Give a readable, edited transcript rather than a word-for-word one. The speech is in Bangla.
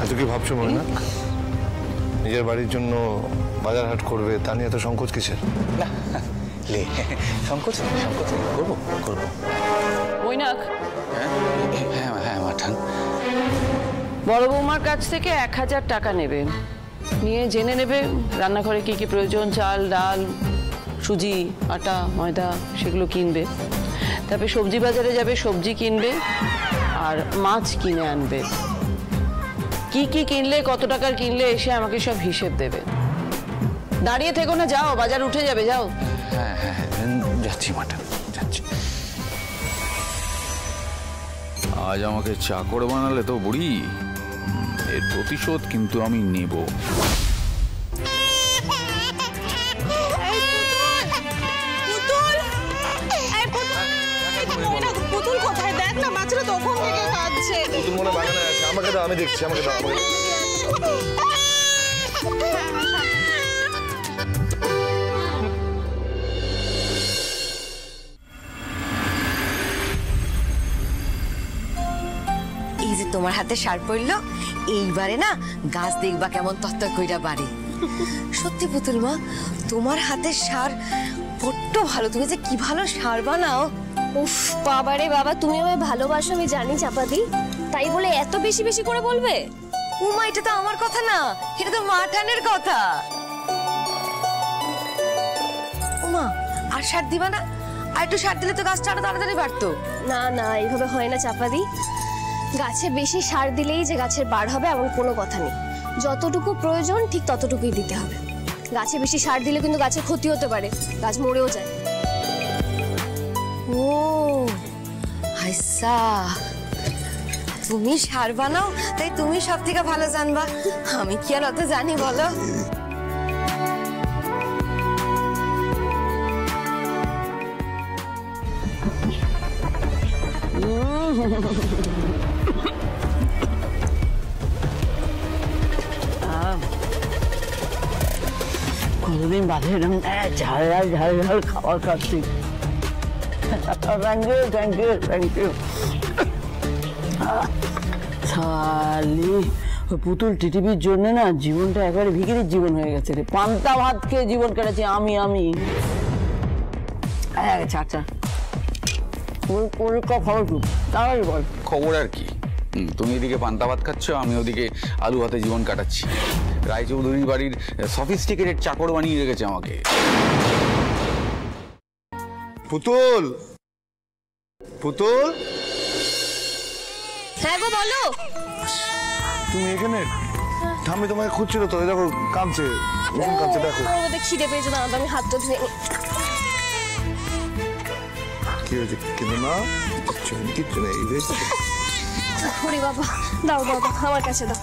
এত কি ভাবছো মনে না? নিজের বাড়ির জন্য বাজার হাট করবে, তা নিয়ে এত সংকোচ কিসের? না সংকোচ নেই, করবো করবো। মৈনাক, হ্যাঁ হ্যাঁ মাঠান, বড় বৌমার কাছ থেকে 1000 টাকা নেবে, নিয়ে জেনে নেবে রান্নাঘরে কি কি প্রয়োজন, চাল ডাল সুজি আটা ময়দা সেগুলো কিনবে। তারপরে সবজি বাজারে যাবে, সবজি কিনবে আর মাছ কিনে আনবে। কি কি কিনলে, কত টাকার কিনলে এসে আমাকে সব হিসেব দেবে। দাঁড়িয়ে থেকো না, যাও, বাজার উঠে যাবে, যাও। হ্যাঁ হ্যাঁ যাচ্ছি মাঠান, যাচ্ছি। আজ আমাকে চাকর বানালে তো বুড়ি, এর প্রতিশোধ কিন্তু আমি নেব। পুতুল কোথায়? দেখ না, বাচ্চারা তখন থেকে কাঁদছে। পুতুল মনে বাগানে আছে, আমাকে দাও, আমি দেখছি, আমাকে দাও। এই যে তোমার হাতে সার পড়লো, এইবারে না গাছ দেখবা কেমন তত্ত্ব কইরা বাড়ে। সত্যি পুতুল মা, তোমার হাতের সার বড্ড ভালো। তুমি যে কি ভালো সার বানাও। উফ বাবারে বাবা, তুমি আমায় ভালোবাসো আমি জানি চাপাদি, তাই বলে এত বেশি বেশি করে বলবে? উমা, এটা তো আমার কথা না, এটা তো মাঠানের কথা। উমা, আর সার দিবা না? আর একটু সার দিলে তো গাছটা আরো তাড়াতাড়ি বাড়তো। না না, এইভাবে হয় না চাপাদি। গাছে বেশি সার দিলেই যে গাছের বার হবে এমন কোনো কথা নেই। যতটুকু প্রয়োজন ঠিক ততটুকুই দিতে হবে। গাছে বেশি সার দিলে কিন্তু গাছের ক্ষতি হতে পারে, গাছ মরেও যায়। ও হাইসা, তুমি সার বানাও, তাই তুমি সব থেকে ভালো জানবা। আমি কি আর অত জানি বলো? কতদিন বাদে এরকম ঝাল ঝাল ঝাল ঝাল খাবার খাচ্ছি। Thank you thank you thank you. শালি ওই পুতুল টিটিভির জন্য না জীবনটা একেবারে ভিখিরির জীবন হয়ে গেছে রে। পান্তা ভাত খেয়ে জীবন কেটেছি আমি। আচ্ছা আচ্ছা, খবর তাড়াতাড়ি বল। খবর আর কি, তুমি এদিকে পান্তা ভাত খাচ্ছ, আমি ওদিকে আলু ভাতে জীবন কাটাচ্ছি। রায়চৌধুরীর বাড়ির সফিস্টিকেটেড চাকর বানিয়ে রেখেছে আমাকে। পুতুল, পুতুল, হ্যাঁ গো বলো। তুমি এখানে? ঠাম্মি তোমাকে খুঁজছিল তো, দেখো কাঁদছে, কাঁদছে দেখো। ওদের খিদে পেয়েছে, না আমি হাতটা ধুয়ে নিই। কি হয়েছে? কিন্তু না, কিচ্ছু নেই। ওরে বাবা, দাও দাও দাও, আমার কাছে দাও।